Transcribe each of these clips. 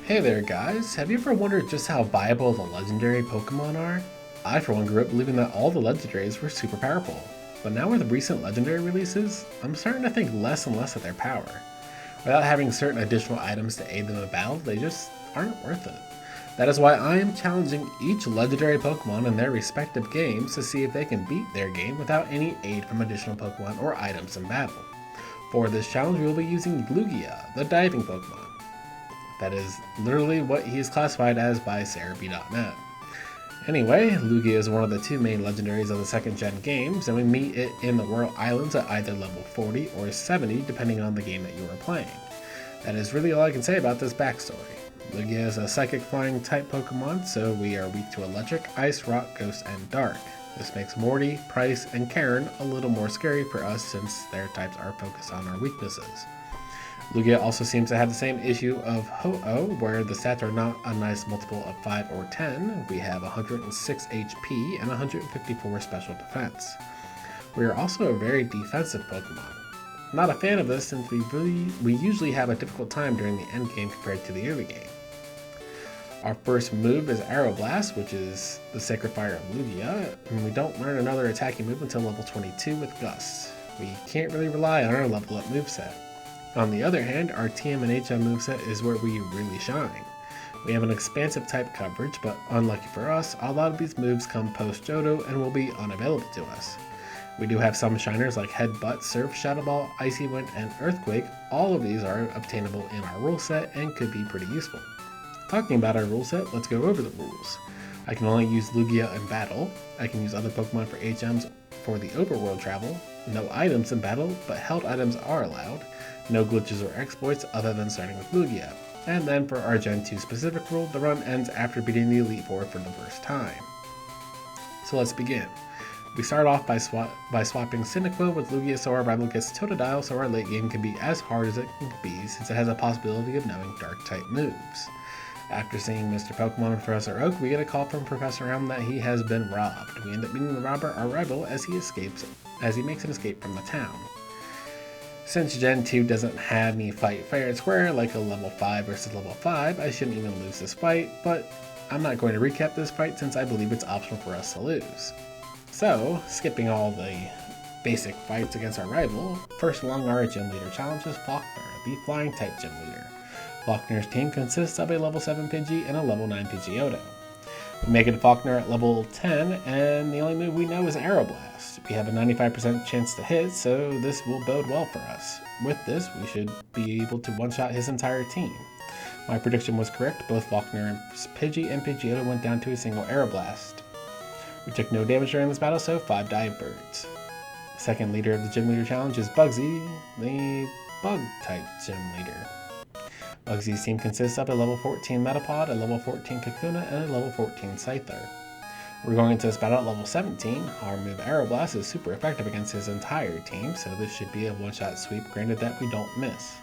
Hey there guys, have you ever wondered just how viable the legendary Pokemon are? I for one grew up believing that all the legendaries were super powerful, but now with recent legendary releases, I'm starting to think less and less of their power. Without having certain additional items to aid them in battle, they just aren't worth it. That is why I am challenging each legendary Pokemon in their respective games to see if they can beat their game without any aid from additional Pokemon or items in battle. For this challenge we will be using Lugia, the diving Pokemon. That is literally what he is classified as by Cerebi.net. Anyway, Lugia is one of the two main legendaries of the second gen games, and we meet it in the World Islands at either level 40 or 70 depending on the game that you are playing. That is really all I can say about this backstory. Lugia is a psychic flying type Pokemon, so we are weak to electric, ice, rock, ghost, and dark. This makes Morty, Price, and Karen a little more scary for us since their types are focused on our weaknesses. Lugia also seems to have the same issue of Ho-Oh, where the stats are not a nice multiple of 5 or 10. We have 106 HP and 154 special defense. We are also a very defensive Pokemon. Not a fan of this since we usually have a difficult time during the end game compared to the early game. Our first move is Aeroblast, which is the Sacred Fire of Lugia, and we don't learn another attacking move until level 22 with Gust. We can't really rely on our level up moveset. On the other hand, our TM and HM moveset is where we really shine. We have an expansive type coverage, but unlucky for us, a lot of these moves come post Johto and will be unavailable to us. We do have some shiners like Headbutt, Surf, Shadow Ball, Icy Wind, and Earthquake. All of these are obtainable in our rule set and could be pretty useful. Talking about our rule set, let's go over the rules. I can only use Lugia in battle. I can use other Pokemon for HMs for the overworld travel. No items in battle, but held items are allowed. No glitches or exploits other than starting with Lugia. And then for our Gen 2 specific rule, the run ends after beating the Elite Four for the first time. So let's begin. We start off by swapping Cyndaquil with Lugia so our rival gets Totodile so our late game can be as hard as it can be since it has a possibility of knowing dark type moves. After seeing Mr. Pokemon and Professor Oak, we get a call from Professor Elm that he has been robbed. We end up meeting the robber, our rival, as he makes an escape from the town. Since Gen 2 doesn't have me fight fair and square like a level 5 versus level 5, I shouldn't even lose this fight, but I'm not going to recap this fight since I believe it's optional for us to lose. So, skipping all the basic fights against our rival, first along our gym leader challenge is Faulkner, the flying type gym leader. Faulkner's team consists of a level 7 Pidgey and a level 9 Pidgeotto. We make it to Faulkner at level 10, and the only move we know is Aeroblast. We have a 95% chance to hit, so this will bode well for us. With this, we should be able to one-shot his entire team. My prediction was correct, both Faulkner's Pidgey and Pidgeotto went down to a single Aeroblast. We took no damage during this battle, so 5 dive birds. The second leader of the Gym Leader Challenge is Bugsy, the Bug-type Gym Leader. Bugsy's team consists of a level 14 Metapod, a level 14 Kakuna, and a level 14 Scyther. We're going into this battle at level 17. Our move Aeroblast is super effective against his entire team, so this should be a one-shot sweep, granted that we don't miss.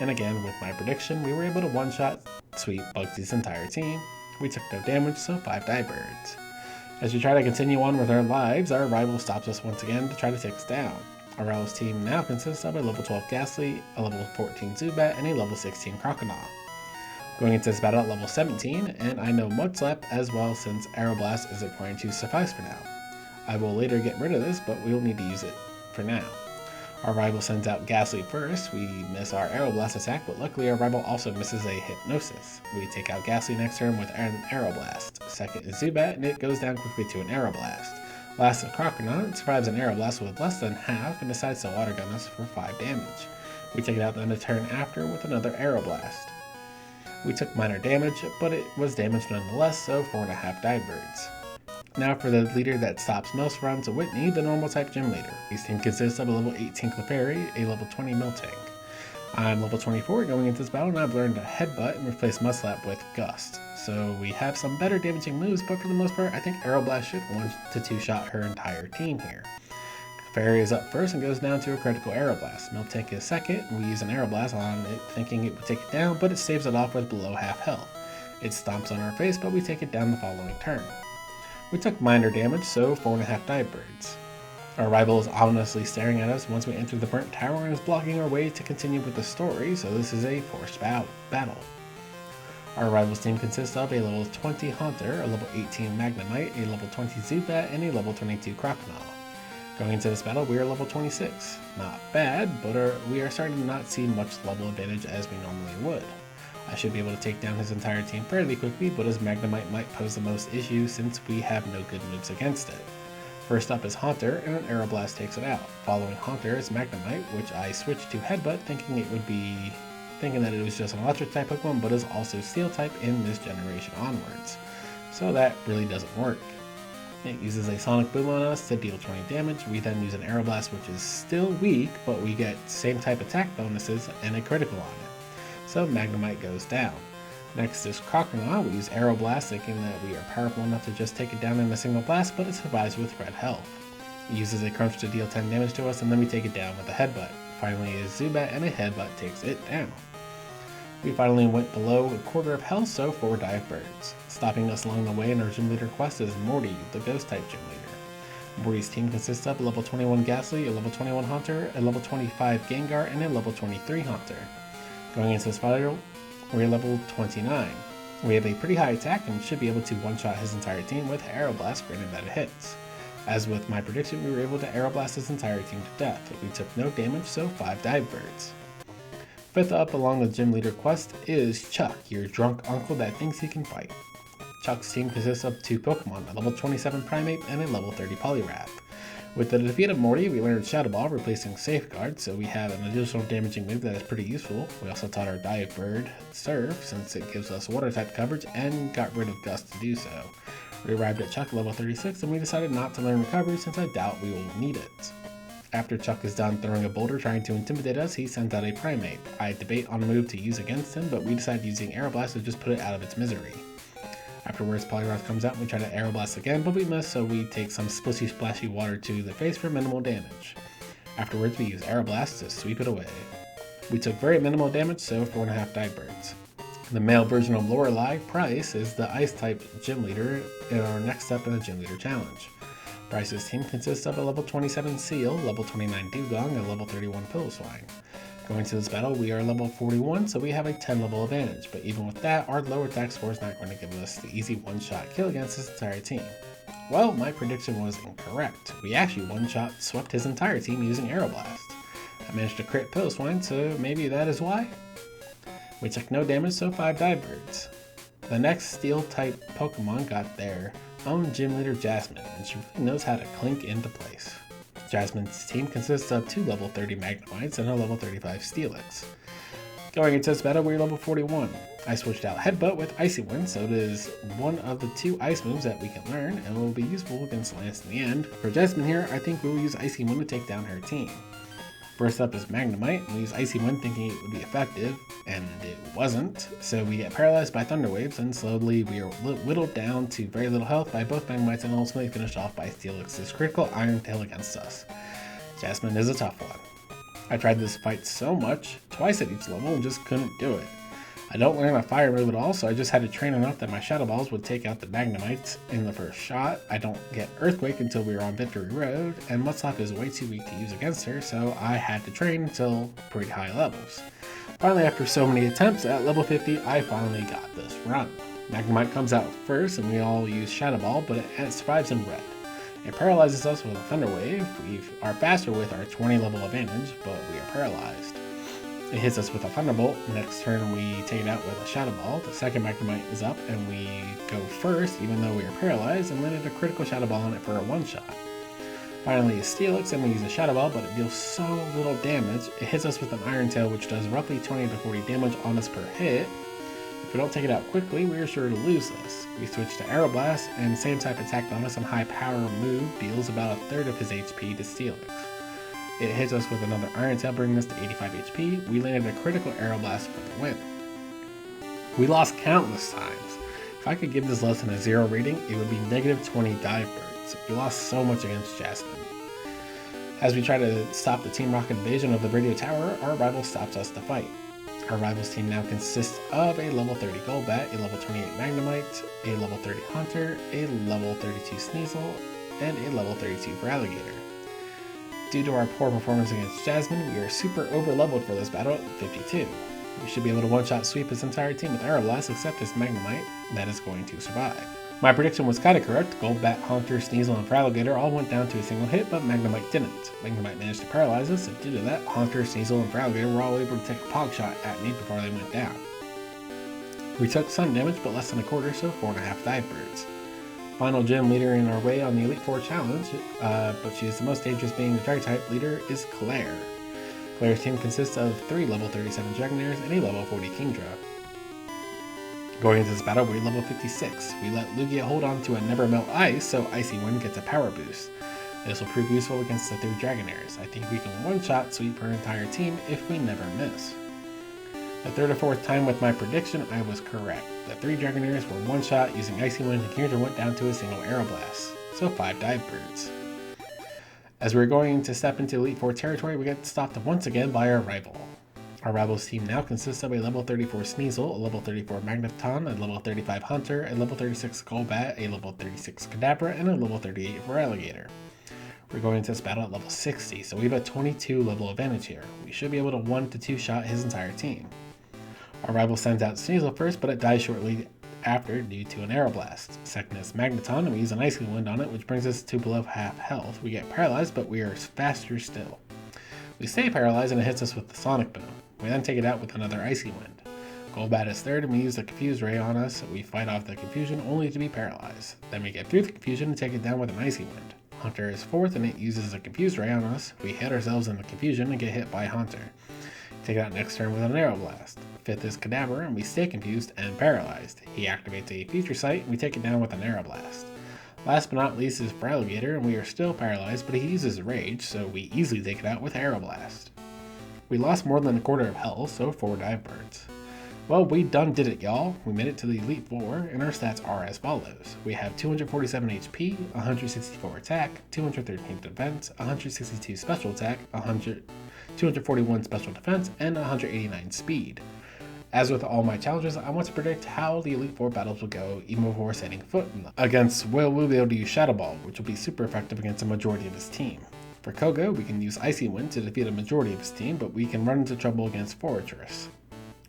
And again, with my prediction, we were able to one-shot sweep Bugsy's entire team. We took no damage, so 5 die birds. As we try to continue on with our lives, our rival stops us once again to try to take us down. Our rival's team now consists of a level 12 Ghastly, a level 14 Zubat, and a level 16 Crocodile. Going into this battle at level 17, and I know Mudslap as well since Aeroblast isn't going to suffice for now. I will later get rid of this, but we will need to use it for now. Our rival sends out Ghastly first. We miss our Aeroblast attack, but luckily our rival also misses a Hypnosis. We take out Ghastly next turn with an Aeroblast. Second is Zubat, and it goes down quickly to an Aeroblast. Last is Crocodile. It survives an Aeroblast with less than half and decides to Water Gun us for 5 damage. We take it out then a turn after with another Aeroblast. We took minor damage, but it was damaged nonetheless, so 4.5 dive birds. Now for the leader that stops most runs, Whitney, the normal type gym leader. His team consists of a level 18 Clefairy, a level 20 Miltank. I'm level 24 going into this battle, and I've learned to Headbutt and replace Mudslap with Gust. So we have some better damaging moves, but for the most part, I think Aeroblast should 1-2 shot her entire team here. Clefairy is up first and goes down to a critical Aeroblast. Miltank is second, and we use an Aeroblast on it thinking it would take it down, but it saves it off with below half health. It stomps on our face, but we take it down the following turn. We took minor damage, so 4.5 dive birds. Our rival is ominously staring at us once we enter the burnt tower and is blocking our way to continue with the story, so this is a forced battle. Our rivals team consists of a level 20 Haunter, a level 18 Magnemite, a level 20 Zubat, and a level 22 Crocodile. Going into this battle, we are level 26. Not bad, but we are starting to not see much level advantage as we normally would. I should be able to take down his entire team fairly quickly, but his Magnemite might pose the most issues since we have no good moves against it. First up is Haunter, and an Aeroblast takes it out. Following Haunter is Magnemite, which I switched to Headbutt thinking that it was just an electric type Pokemon, but is also steel type in this generation onwards. So that really doesn't work. It uses a Sonic Boom on us to deal 20 damage. We then use an Aeroblast, which is still weak, but we get same type attack bonuses and a critical on it. So Magnemite goes down. Next is Crocodile. We use Aeroblast thinking that we are powerful enough to just take it down in a single blast, but it survives with red health. It uses a Crunch to deal 10 damage to us, and then we take it down with a Headbutt. Finally is Zubat, and a Headbutt takes it down. We finally went below a quarter of health, so 4 Dive Birds. Stopping us along the way in our gym leader quest is Morty, the ghost type gym leader. Morty's team consists of a level 21 Ghastly, a level 21 Haunter, a level 25 Gengar, and a level 23 Haunter. Going into this battle, we're level 29. We have a pretty high attack and should be able to one-shot his entire team with Aeroblast, granted that it hits. As with my prediction, we were able to Aeroblast his entire team to death. We took no damage, so 5 Dive Birds. Fifth up along the gym leader quest is Chuck, your drunk uncle that thinks he can fight. Chuck's team consists of 2 Pokemon, a level 27 Primeape and a level 30 Poliwrath. With the defeat of Morty, we learned Shadow Ball, replacing Safeguard, so we have an additional damaging move that is pretty useful. We also taught our Dive Bird Surf, since it gives us water type coverage, and got rid of Gust to do so. We arrived at Chuck level 36, and we decided not to learn Recovery since I doubt we will need it. After Chuck is done throwing a boulder trying to intimidate us, he sends out a Primeape. I debate on a move to use against him, but we decide using Aeroblast to just put it out of its misery. Afterwards, Poliwrath comes out and we try to Aeroblast again, but we miss, so we take some splishy splashy water to the face for minimal damage. Afterwards, we use Aeroblast to sweep it away. We took very minimal damage, so 4.5 Dive Birds. The male version of Lorelei, Price, is the Ice-type gym leader in our next step in the gym leader challenge. Price's team consists of a level 27 Seal, level 29 Dugong, and a level 31 Piloswine. Going to this battle, we are level 41, so we have a 10 level advantage, but even with that, our low attack score is not going to give us the easy one-shot kill against his entire team. Well, my prediction was incorrect. We actually one-shot swept his entire team using Aeroblast. I managed to crit Piloswine, so maybe that is why? We took no damage, so 5 Dive Birds. The next Steel-type Pokemon got their own gym leader Jasmine, and she really knows how to clink into place. Jasmine's team consists of 2 level 30 Magnemites and a level 35 Steelix. Going into this battle, we're level 41. I switched out Headbutt with Icy Wind, so it is one of the 2 ice moves that we can learn and will be useful against Lance in the end. For Jasmine here, I think we will use Icy Wind to take down her team. First up is Magnemite, and we use Icy Wind thinking it would be effective, and it wasn't, so we get paralyzed by Thunder Waves, and slowly we are whittled down to very little health by both Magnemites and ultimately finished off by Steelix's critical Iron Tail against us. Jasmine is a tough one. I tried this fight so much, twice at each level, and just couldn't do it. I don't learn a fire move at all, so I just had to train enough that my Shadow Balls would take out the Magnemites in the first shot. I don't get Earthquake until we are on Victory Road, and Mudslap is way too weak to use against her, so I had to train until pretty high levels. Finally, after so many attempts, at level 50, I finally got this run. Magnemite comes out first, and we all use Shadow Ball, but it survives in red. It paralyzes us with a Thunder Wave. We are faster with our 20 level advantage, but we are paralyzed. It hits us with a Thunderbolt. Next turn, we take it out with a Shadow Ball. The second Magnemite is up, and we go first, even though we are paralyzed, and landed a critical Shadow Ball on it for a one-shot. Finally, is Steelix, and we use a Shadow Ball, but it deals so little damage. It hits us with an Iron Tail, which does roughly 20 to 40 damage on us per hit. If we don't take it out quickly, we are sure to lose this. We switch to Aeroblast, and same type attack bonus and high power move deals about a third of his HP to Steelix. It hits us with another Iron Tail, bringing us to 85 HP. We landed a critical Aeroblast for the win. We lost countless times. If I could give this lesson a 0 rating, it would be negative 20 Dive Birds. We lost so much against Jasmine. As we try to stop the Team Rocket invasion of the Radio Tower, our rival stops us to fight. Our rival's team now consists of a level 30 Golbat, a level 28 Magnemite, a level 30 Haunter, a level 32 Sneasel, and a level 32 Feraligatr. Due to our poor performance against Jasmine, we are super over-leveled for this battle at 52. We should be able to one-shot sweep his entire team with Aeroblast except his Magnemite that is going to survive. My prediction was kinda correct. Golbat, Haunter, Sneasel, and Feraligatr all went down to a single hit, but Magnemite didn't. Magnemite managed to paralyze us, and due to that, Haunter, Sneasel, and Feraligatr were all able to take a Pog Shot at me before they went down. We took some damage, but less than a quarter, so 4.5 dive birds. Final gym leader in our way on the Elite Four challenge, but she is the most dangerous being the Dragon-type leader, is Claire. Claire's team consists of 3 level 37 Dragonaires and a level 40 Kingdra. Going into this battle, we're level 56. We let Lugia hold on to a Never Melt Ice, so Icy Wind gets a power boost. This will prove useful against the 3 Dragonaires. I think we can one-shot sweep her entire team if we never miss. The third or fourth time with my prediction, I was correct. The 3 Dragonaires were one-shot using Icy Wind, and Kingdra went down to a single Aeroblast, so 5 dive birds. As we're going to step into Elite Four territory, we get stopped once again by our rival. Our rival's team now consists of a level 34 Sneasel, a level 34 Magneton, a level 35 Hunter, a level 36 Golbat, a level 36 Kadabra, and a level 38 Feraligatr. We're going into this battle at level 60, so we have a 22 level advantage here. We should be able to 1 to 2 shot his entire team. Our rival sends out Sneasel first, but it dies shortly after due to an Aeroblast. Second is Magneton, and we use an Icy Wind on it, which brings us to below half health. We get paralyzed, but we are faster still. We stay paralyzed and it hits us with the Sonic Boom. We then take it out with another Icy Wind. Golbat is third, and we use the Confuse Ray on us. We fight off the confusion only to be paralyzed. Then we get through the confusion and take it down with an Icy Wind. Hunter is fourth, and it uses a Confuse Ray on us. We hit ourselves in the confusion and get hit by Hunter. Take it out next turn with an Aeroblast. Fifth is Kadabra, and we stay confused and paralyzed. He activates a Future Sight, and we take it down with an Aeroblast. Last but not least is Feraligatr, and we are still paralyzed, but he uses Rage, so we easily take it out with Aeroblast. We lost more than a quarter of health, so 4 dive birds. Well, we done did it, y'all. We made it to the Elite Four, and our stats are as follows. We have 247 HP, 164 attack, 213 defense, 162 special attack, 241 special defense, and 189 speed. As with all my challenges, I want to predict how the Elite Four battles will go even before setting foot in them. Against Will, we'll be able to use Shadow Ball, which will be super effective against a majority of his team. For Koga, we can use Icy Wind to defeat a majority of his team, but we can run into trouble against Fortress.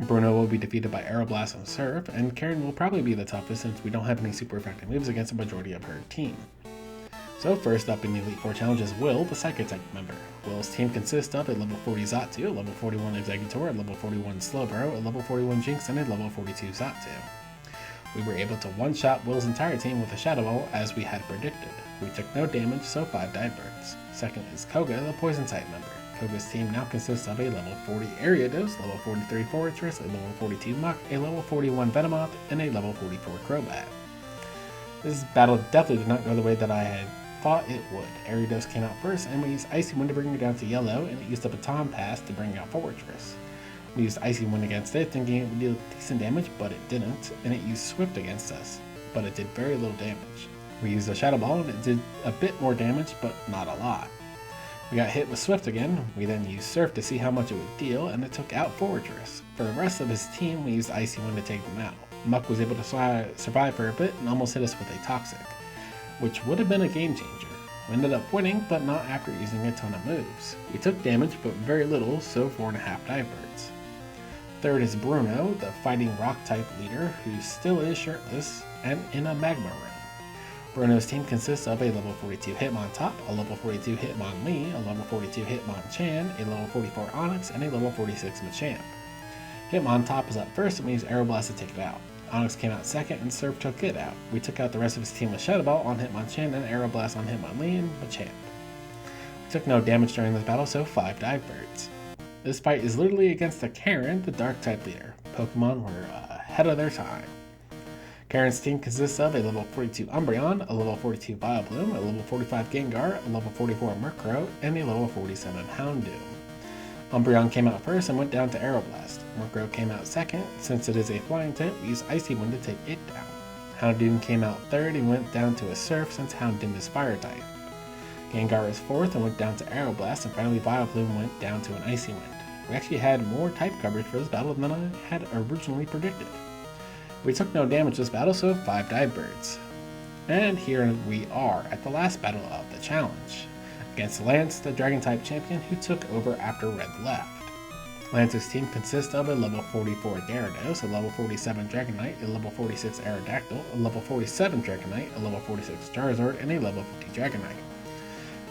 Bruno will be defeated by Aeroblast and Surf, and Karen will probably be the toughest since we don't have any super effective moves against a majority of her team. So first up in the Elite Four challenge is Will, the Psychic-type member. Will's team consists of a level 40 Xatu, a level 41 Exeggutor, a level 41 Slowbro, a level 41 Jinx, and a level 42 Xatu. We were able to one-shot Will's entire team with a Shadow Ball as we had predicted. We took no damage, so 5 dive birds. Second is Koga, the Poison-type member. Koga's team now consists of a level 40 Ariados, level 43 Fortress, a level 42 Mach, a level 41 Venomoth, and a level 44 Crobat. This battle definitely did not go the way that I had thought it would. Ariados came out first, and we used Icy Wind to bring her down to yellow, and it used a Baton Pass to bring out Fortress. We used Icy Wind against it, thinking it would deal decent damage, but it didn't, and it used Swift against us, but it did very little damage. We used a Shadow Ball, and it did a bit more damage, but not a lot. We got hit with Swift again. We then used Surf to see how much it would deal, and it took out Fortress. For the rest of his team, we used Icy Wind to take them out. Muck was able to survive for a bit and almost hit us with a Toxic, which would have been a game changer. We ended up winning, but not after using a ton of moves. We took damage, but very little, so 4.5 dive birds. Third is Bruno, the fighting rock-type leader, who still is shirtless and in a magma room. Bruno's team consists of a level 42 Hitmontop, a level 42 Hitmonlee, a level 42 Hitmonchan, a level 44 Onyx, and a level 46 Machamp. Hitmontop is up first, and we used Aeroblast to take it out. Onyx came out second, and Surf took it out. We took out the rest of his team with Shadow Ball on Hitmonchan and Aeroblast on Hitmonlee and Machamp. We took no damage during this battle, so 5 dive birds. This fight is literally against a Karen, the Dark-type leader. Pokemon were ahead of their time. Karen's team consists of a level 42 Umbreon, a level 42 Vileplume, a level 45 Gengar, a level 44 Murkrow, and a level 47 Houndoom. Umbreon came out first and went down to Aeroblast. Murkrow came out second. Since it is a flying type, we used Icy Wind to take it down. Houndoom came out third and went down to a Surf since Houndoom is fire type. Gengar is fourth and went down to Aeroblast, and finally Vileplume went down to an Icy Wind. We actually had more type coverage for this battle than I had originally predicted. We took no damage this battle, so 5 dive birds. And here we are at the last battle of the challenge, against Lance, the Dragon-type champion who took over after Red left. Lance's team consists of a level 44 Gyarados, a level 47 Dragonite, a level 46 Aerodactyl, a level 47 Dragonite, a level 46 Charizard, and a level 50 Dragonite.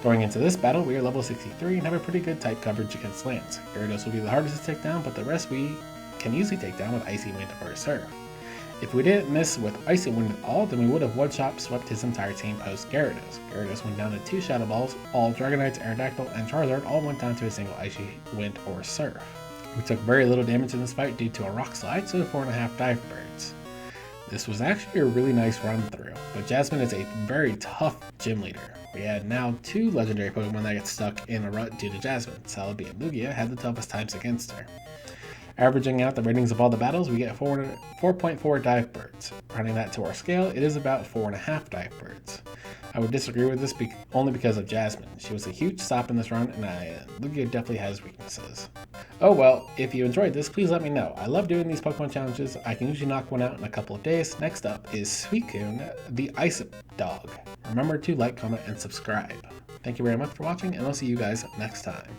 Going into this battle, we are level 63 and have a pretty good type coverage against Lance. Gyarados will be the hardest to take down, but the rest we can easily take down with Icy Wind or Surf. If we didn't miss with Icy Wind at all, then we would have one-shot swept his entire team post Gyarados. Gyarados went down to 2 Shadow Balls, all Dragonites, Aerodactyl, and Charizard all went down to a single Icy Wind or Surf. We took very little damage in this fight due to a Rock Slide, so 4.5 Dive Birds. This was actually a really nice run through, but Jasmine is a very tough gym leader. We had now 2 legendary Pokemon that get stuck in a rut due to Jasmine. Celebi and Lugia had the toughest times against her. Averaging out the ratings of all the battles, we get 4.4 Dive Birds. Running that to our scale, it is about 4.5 Dive Birds. I would disagree with this only because of Jasmine. She was a huge stop in this run, and Lugia definitely has weaknesses. Oh well, if you enjoyed this, please let me know. I love doing these Pokemon challenges. I can usually knock one out in a couple of days. Next up is Suicune, the Ice Dog. Remember to like, comment, and subscribe. Thank you very much for watching, and I'll see you guys next time.